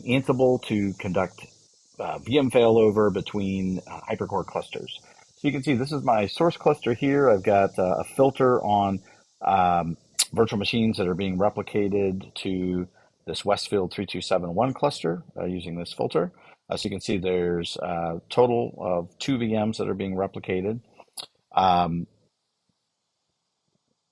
Ansible to conduct VM failover between Hypercore clusters. So you can see this is my source cluster here. I've got a filter on um, virtual machines that are being replicated to this Westfield 3271 cluster using this filter. So you can see there's a total of 2 VMs that are being replicated. Um,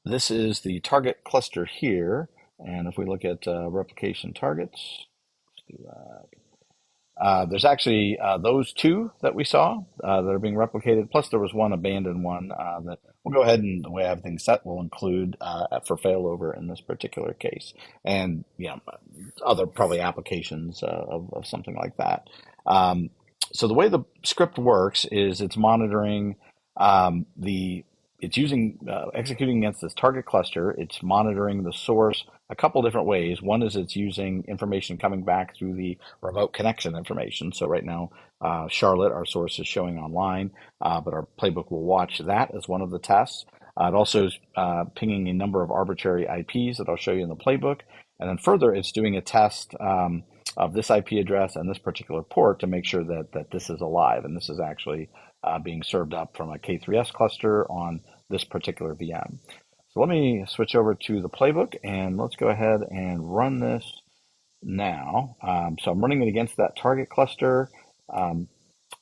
this is the target cluster here. And if we look at replication targets, let's do that. There's actually those 2 that we saw that are being replicated, plus there was one abandoned one that we'll go ahead and the way everything's set will include for failover in this particular case, and other probably applications of something like that. Um, so the way the script works is it's monitoring the it's using executing against this target cluster. It's monitoring the source a couple different ways. One is it's using information coming back through the remote connection information. So right now, Charlotte, our source, is showing online, but our playbook will watch that as one of the tests. It also is pinging a number of arbitrary IPs that I'll show you in the playbook. And then further, it's doing a test of this IP address and this particular port to make sure that this is alive. And this is actually being served up from a K3S cluster on this particular VM. So let me switch over to the playbook and let's go ahead and run this now. So I'm running it against that target cluster. Um,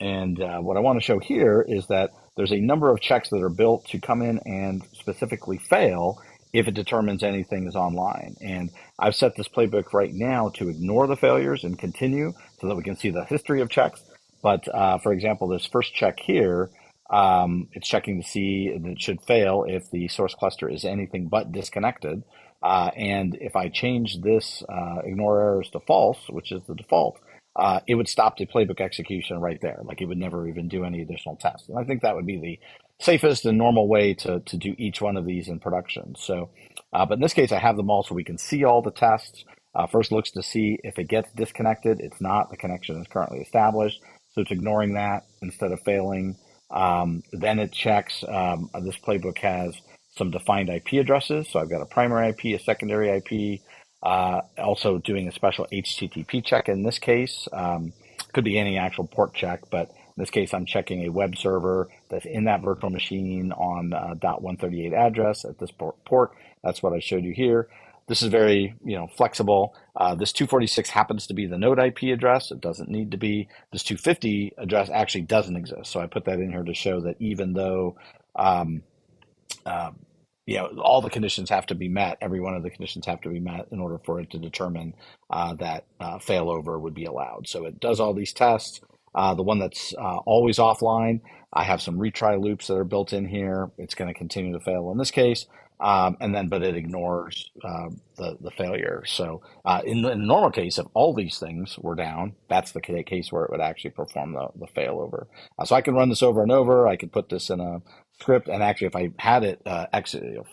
and what I want to show here is that there's a number of checks that are built to come in and specifically fail if it determines anything is online. And I've set this playbook right now to ignore the failures and continue so that we can see the history of checks. But for example, this first check here, it's checking to see that it should fail if the source cluster is anything but disconnected. And if I change this ignore errors to false, which is the default, it would stop the playbook execution right there. Like it would never even do any additional tests. And I think that would be the safest and normal way to do each one of these in production. So, but in this case, I have them all so we can see all the tests. First looks to see if it gets disconnected. It's not. The connection is currently established. So it's ignoring that instead of failing. Then it checks. This playbook has some defined IP addresses. So I've got a primary IP, a secondary IP, also doing a special HTTP check in this case. Could be any actual port check, but in this case, I'm checking a web server that's in that virtual machine on .138 address at this port. That's what I showed you here. This is very, flexible. This 246 happens to be the node IP address. It doesn't need to be. This 250 address actually doesn't exist. So I put that in here to show that even though um, uh, all the conditions have to be met. Every one of the conditions have to be met in order for it to determine that failover would be allowed. So it does all these tests. The one that's always offline, I have some retry loops that are built in here. It's going to continue to fail in this case, but it ignores the failure. So in the normal case, if all these things were down, that's the case where it would actually perform the failover. So I can run this over and over. I could put this in a script, and actually, if I had it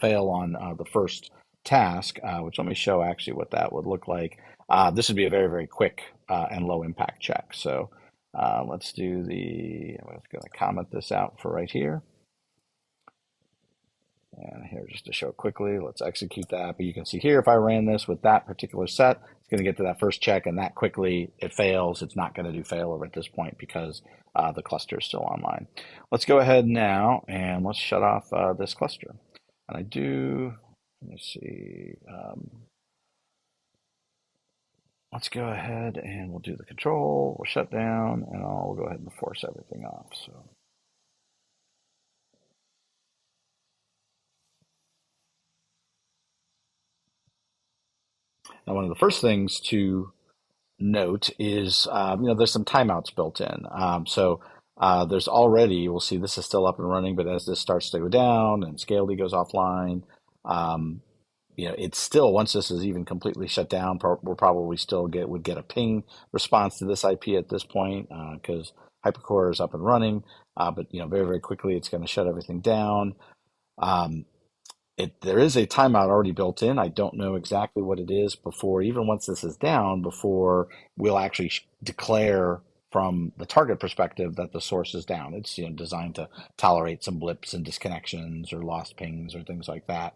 fail on the first task, which let me show actually what that would look like. This would be a very, very quick and low impact check. So let's do I'm going to comment this out for right here. And here, just to show quickly, let's execute that. But you can see here, if I ran this with that particular set, it's going to get to that first check, and that quickly it fails. It's not going to do failover at this point because the cluster is still online. Let's go ahead now and let's shut off this cluster. And let me see. Let's go ahead and we'll do the control. We'll shut down, and I'll go ahead and force everything off. So. Now, one of the first things to note is, there's some timeouts built in. There's already, we'll see this is still up and running, but as this starts to go down and Scaled goes offline, it's still, once this is even completely shut down, we'll probably still would get a ping response to this IP at this point because Hypercore is up and running, but very, very quickly it's going to shut everything down. There is a timeout already built in. I don't know exactly what it is even once this is down, before we'll actually declare from the target perspective that the source is down. It's designed to tolerate some blips and disconnections or lost pings or things like that.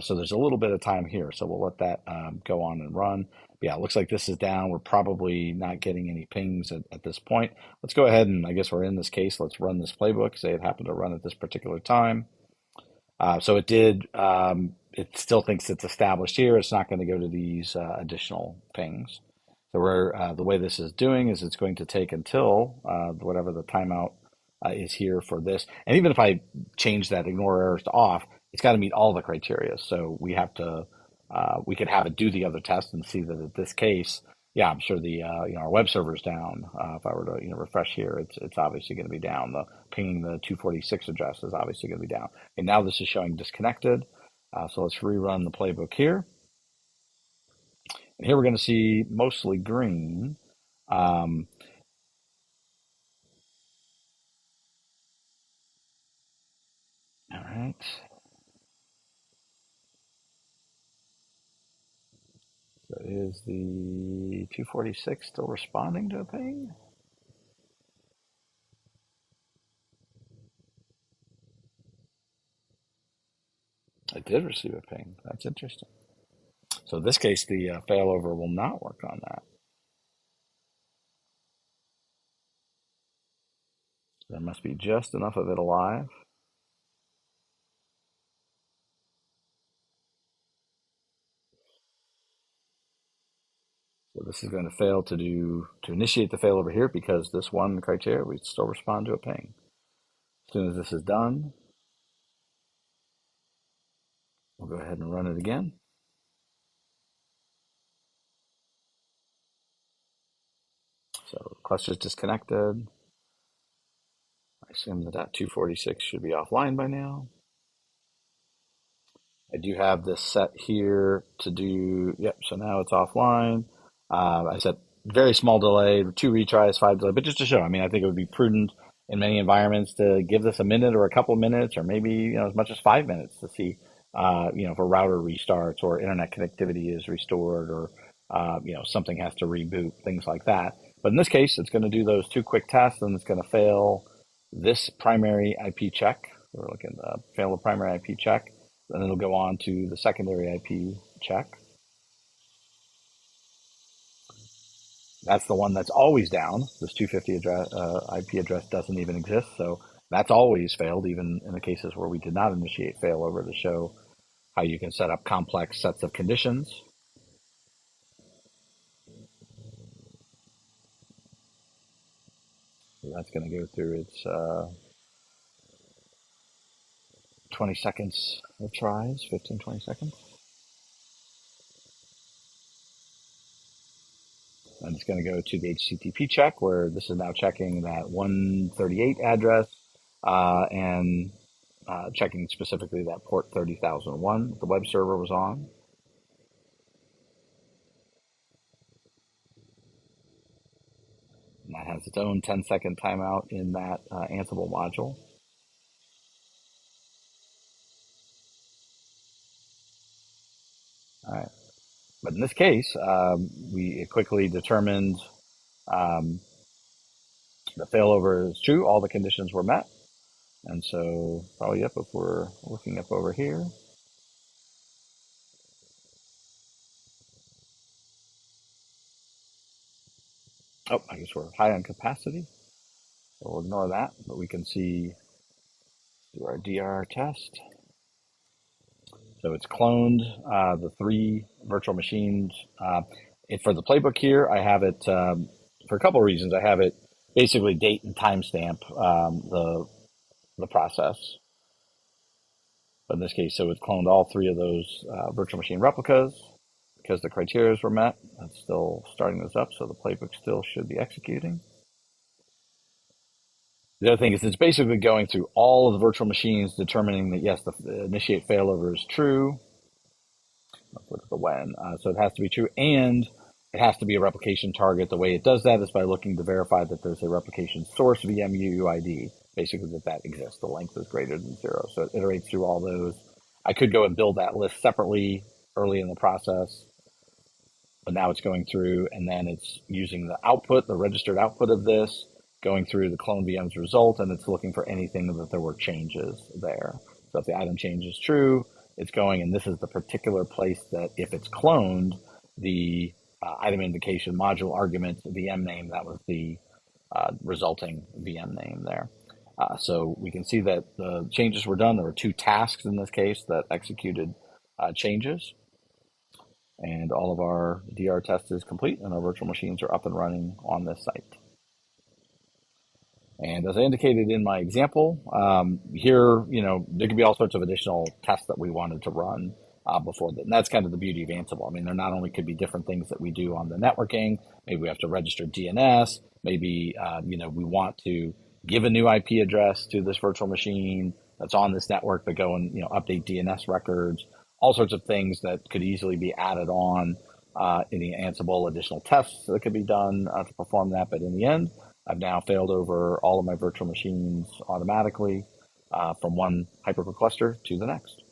So there's a little bit of time here. So we'll let that go on and run. But Yeah, it looks like this is down. We're probably not getting any pings at this point. Let's go ahead and I guess we're in this case. Let's run this playbook. Say it happened to run at this particular time. So it did. It still thinks it's established here. It's not going to go to these additional pings. So the way this is doing is it's going to take until whatever the timeout is here for this. And even if I change that ignore errors to off, it's got to meet all the criteria. So we have to we could have it do the other test and see that in this case, yeah, I'm sure the our web server's down. If I were to refresh here, it's obviously going to be down. The pinging the 246 address is obviously going to be down. And now this is showing disconnected. So let's rerun the playbook here. And here we're going to see mostly green. Um, all right. So is the 246 still responding to a ping? I did receive a ping. That's interesting. So in this case, the failover will not work on that. There must be just enough of it alive. So this is going to fail to initiate the failover here because this one criteria, we still respond to a ping. As soon as this is done, we'll go ahead and run it again. So cluster's disconnected. I assume that 246 should be offline by now. I do have this set here to do, yep, so now it's offline. I set very small delay, 2 retries, 5 delay, but just to show, I mean, I think it would be prudent in many environments to give this a minute or a couple of minutes, or maybe, as much as 5 minutes to see, if a router restarts or internet connectivity is restored or, something has to reboot, things like that. But in this case, it's going to do those 2 quick tests and it's going to fail this primary IP check. We're looking to fail the primary IP check. Then it'll go on to the secondary IP check. That's the one that's always down. This 250 address, IP address doesn't even exist. So that's always failed, even in the cases where we did not initiate failover, to show how you can set up complex sets of conditions. So that's going to go through its 20 seconds of tries, 15, 20 seconds. And it's going to go to the HTTP check, where this is now checking that 138 address and checking specifically that port 30,001 the web server was on. And that has its own 10-second timeout in that Ansible module. All right. But in this case, we quickly determined the failover is true. All the conditions were met. And so probably, yep, if we're looking up over here, oh, I guess we're high on capacity. So we'll ignore that, but we can see do our DR test. So it's cloned the 3 virtual machines. For the playbook here, I have it for a couple of reasons. I have it basically date and timestamp the process. But in this case, so it's cloned all 3 of those virtual machine replicas because the criteria were met. It's still starting this up, so the playbook still should be executing. The other thing is it's basically going through all of the virtual machines, determining that, yes, the initiate failover is true. Let's look at the when. So it has to be true, and it has to be a replication target. The way it does that is by looking to verify that there's a replication source VM UUID, basically that exists. The length is greater than 0. So it iterates through all those. I could go and build that list separately early in the process, but now it's going through, and then it's using the output, the registered output of this, going through the clone VM's result, and it's looking for anything that there were changes there. So if the item change is true, it's going, and this is the particular place that if it's cloned, the item invocation module argument VM name. That was the resulting VM name there. So we can see that the changes were done. There were two tasks in this case that executed changes, and all of our DR test is complete, and our virtual machines are up and running on this site. And as I indicated in my example, here, there could be all sorts of additional tests that we wanted to run before that. And that's kind of the beauty of Ansible. I mean, there not only could be different things that we do on the networking, maybe we have to register DNS, maybe, we want to give a new IP address to this virtual machine that's on this network, but go and, update DNS records, all sorts of things that could easily be added on in the Ansible, additional tests that could be done to perform that. But in the end, I've now failed over all of my virtual machines automatically from one Hypercore cluster to the next.